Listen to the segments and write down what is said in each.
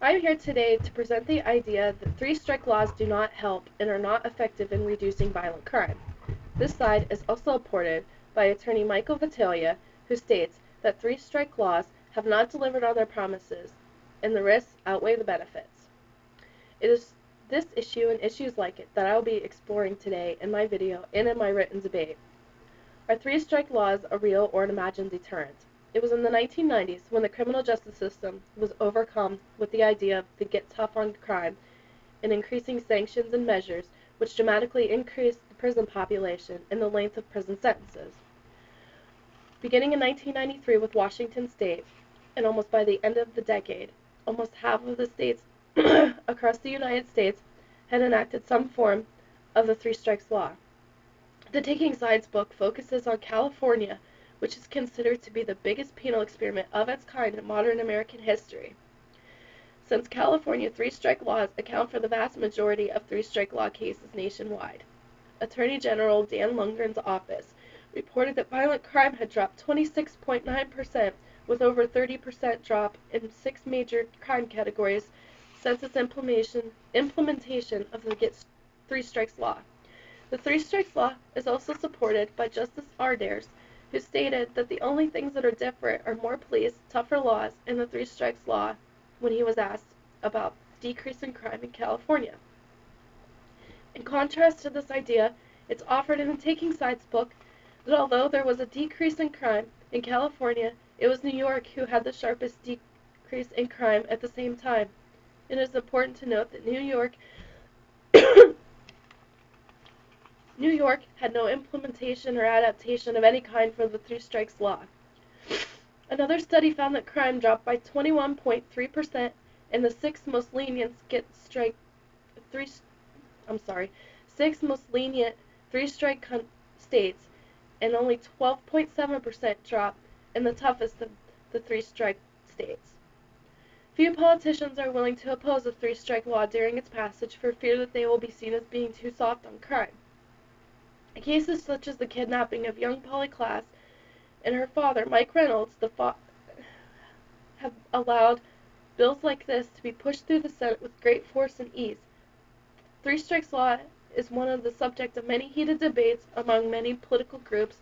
I'm here today to present the idea that three-strike laws do not help and are not effective in reducing violent crime. This side is also supported by attorney Michael Vitalia, who states that three-strike laws have not delivered on their promises, and the risks outweigh the benefits. It is this issue and issues like it that I will be exploring today in my video and in my written debate. Are three-strike laws a real or an imagined deterrent? It was in the 1990s when the criminal justice system was overcome with the idea of the get tough on crime and increasing sanctions and measures which dramatically increased the prison population and the length of prison sentences. Beginning in 1993 with Washington State, and almost by the end of the decade, almost half of the states across the United States had enacted some form of the Three Strikes Law. The Taking Sides book focuses on California, which is considered to be the biggest penal experiment of its kind in modern American history. Since California, three-strike laws account for the vast majority of three-strike law cases nationwide. Attorney General Dan Lundgren's office reported that violent crime had dropped 26.9%, with over 30% drop in 6 major crime categories since its implementation of the Three Strikes Law. The Three Strikes Law is also supported by Justice Ardairs, who stated that the only things that are different are more police, tougher laws, and the Three Strikes Law when he was asked about decrease in crime in California. In contrast to this idea, it's offered in the Taking Sides book that although there was a decrease in crime in California, it was New York who had the sharpest decrease in crime at the same time. It is important to note that New York had no implementation or adaptation of any kind for the Three Strikes Law. Another study found that crime dropped by 21.3% in the six most lenient three-strike states, and only 12.7% drop in the toughest of the three-strike states. Few politicians are willing to oppose a three-strike law during its passage for fear that they will be seen as being too soft on crime. Cases such as the kidnapping of young Polly Klaas and her father, Mike Reynolds, have allowed bills like this to be pushed through the Senate with great force and ease. Three Strikes Law is one of the subject of many heated debates among many political groups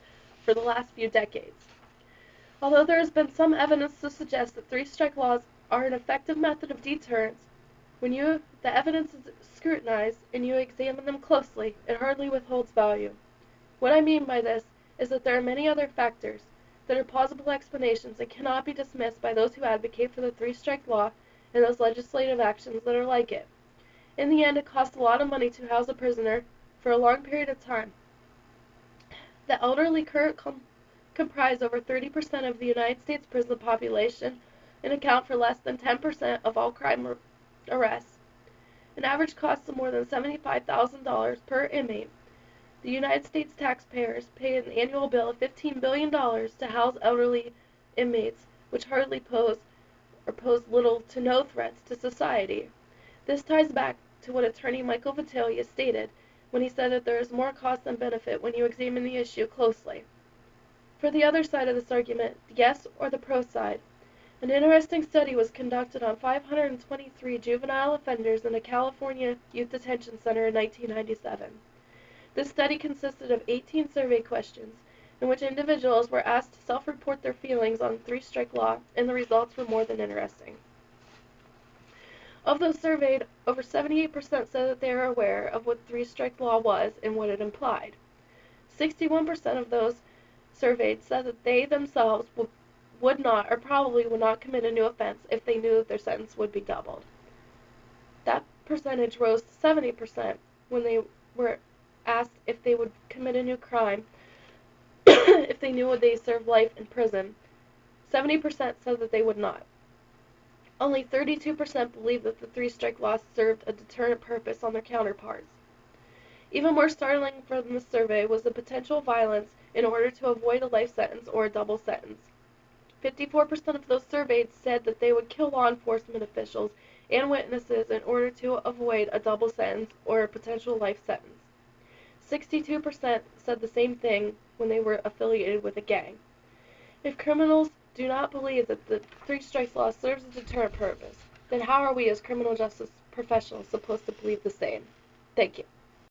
for the last few decades. Although there has been some evidence to suggest that three-strike laws are an effective method of deterrence, when the evidence is scrutinized and you examine them closely, it hardly withholds value. What I mean by this is that there are many other factors that are plausible explanations and cannot be dismissed by those who advocate for the three-strike law and those legislative actions that are like it. In the end, it costs a lot of money to house a prisoner for a long period of time. The elderly currently comprise over 30% of the United States prison population and account for less than 10% of all crime arrests. An average cost of more than $75,000 per inmate. The United States taxpayers pay an annual bill of $15 billion to house elderly inmates, which hardly pose little to no threats to society. This ties back to what attorney Michael Vitalia stated when he said that there is more cost than benefit when you examine the issue closely. For the other side of this argument, the yes or the pro side, an interesting study was conducted on 523 juvenile offenders in a California youth detention center in 1997. This study consisted of 18 survey questions in which individuals were asked to self-report their feelings on three-strike law, and the results were more than interesting. Of those surveyed, over 78% said that they are aware of what three-strike law was and what it implied. 61% of those surveyed said that they themselves would not or probably would not commit a new offense if they knew that their sentence would be doubled. That percentage rose to 70% when they were asked if they would commit a new crime if they knew they served life in prison. 70% said that they would not. Only 32% believed that the three-strike law served a deterrent purpose on their counterparts. Even more startling from the survey was the potential violence in order to avoid a life sentence or a double sentence. 54% of those surveyed said that they would kill law enforcement officials and witnesses in order to avoid a double sentence or a potential life sentence. 62% said the same thing when they were affiliated with a gang. If criminals do not believe that the Three Strikes Law serves a deterrent purpose, then how are we as criminal justice professionals supposed to believe the same? Thank you.